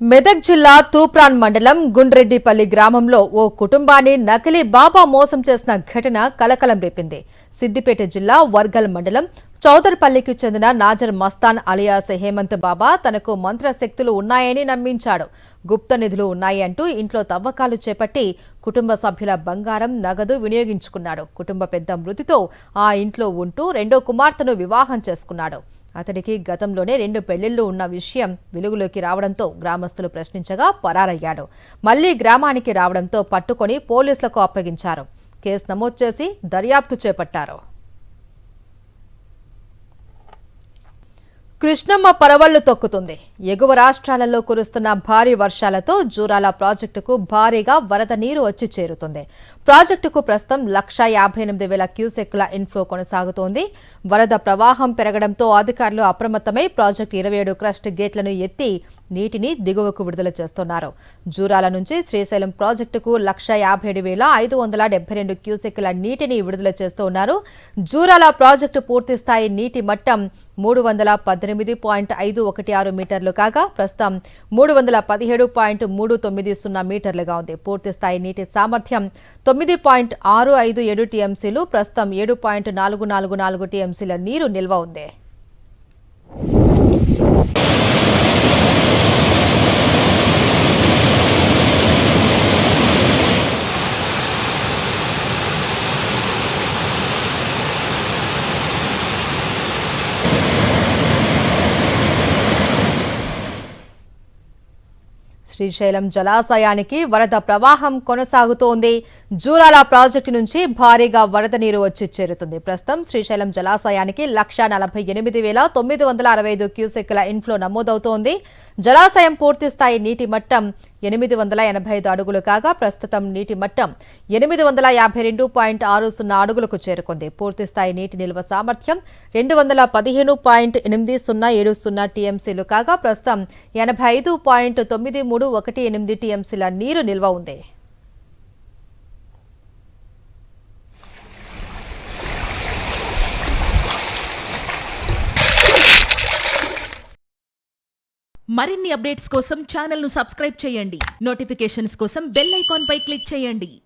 మెదక్ జిల్లా తూప్రాన్ మండలం గుండ్రెడ్డిపల్లి గ్రామంలో ఓ కుటుంబాన్ని నకిలీ బాబా మోసం చేసిన ఘటన కలకలం రేపింది. సిద్దిపేట జిల్లా వర్గల్ మండలం చౌదర్పల్లికి చెందిన నాజర్ మస్తాన్ అలియాస్ హేమంత్ బాబా తనకు మంత్రశక్తులు ఉన్నాయని నమ్మించాడు. గుప్త నిధులు ఉన్నాయి అంటూ ఇంట్లో తవ్వకాలు చేపట్టి కుటుంబ సభ్యుల బంగారం, నగదు వినియోగించుకున్నాడు. కుటుంబ పెద్ద మృతితో ఆ ఇంట్లో ఉంటూ రెండో కుమార్తెను వివాహం చేసుకున్నాడు. అతడికి గతంలోనే 2 పెళ్లిళ్లు ఉన్న విషయం వెలుగులోకి రావడంతో గ్రామస్తులు ప్రశ్నించగా పరారయ్యాడు. మళ్లీ గ్రామానికి రావడంతో పట్టుకొని పోలీసులకు అప్పగించారు. కేసు నమోదు చేసి దర్యాప్తు చేపట్టారు. కృష్ణమ్మ పరవళ్లు తొక్కుతుంది. ఎగువ రాష్ట్రాలలో కురుస్తున్న భారీ వర్షాలతో జూరాల ప్రాజెక్టుకు భారీగా వరద నీరు వచ్చి చేరుతుంది. ప్రాజెక్టుకు ప్రస్తుతం 1,58,000 క్యూసెక్కుల ఇన్ఫ్లో కొనసాగుతోంది. వరద ప్రవాహం పెరగడంతో అధికారులు అప్రమత్తమై ప్రాజెక్టు 27 క్రస్ట్ గేట్లను ఎత్తి నీటిని దిగువకు విడుదల చేస్తున్నారు. జూరాల నుంచి శ్రీశైలం ప్రాజెక్టుకు 1,57,572 క్యూసెక్కుల నీటిని విడుదల చేస్తున్నారు. జూరాల ప్రాజెక్టు పూర్తిస్థాయి నీటి మట్టం 318.516 మీటర్లు కాగా ప్రస్తుతం 317.390 మీటర్లుగా ఉంది. పూర్తిస్థాయి నీటి సామర్థ్యం 9.657 టీఎంసీలు. ప్రస్తుతం 7.444 టీఎంసీల నీరు నిల్వ ఉంది. శ్రీశైలం జలాశయానికి వరద ప్రవాహం కొనసాగుతోంది. జూరాల ప్రాజెక్టు నుంచి భారీగా వరద నీరు వచ్చి చేరుతుంది. ప్రస్తుతం శ్రీశైలం జలాశయానికి 1,48,965 క్యూసెక్కుల ఇన్ఫ్లో నమోదవుతోంది. జలాశయం పూర్తిస్థాయి నీటి మట్టం 885 అడుగులు కాగా ప్రస్తుతం నీటి మట్టం 852.60 అడుగులకు చేరుకుంది. పూర్తిస్థాయి నీటి నిల్వ సామర్థ్యం 215.8070 టీఎంసీలు కాగా ప్రస్తుతం 85.9318 టీఎంసీల నీరు నిల్వ ఉంది. మరిన్ని అప్డేట్స్ కోసం ఛానల్ ను సబ్స్క్రైబ్ చేయండి. నోటిఫికేషన్స్ కోసం బెల్ ఐకాన్ పై క్లిక్ చేయండి.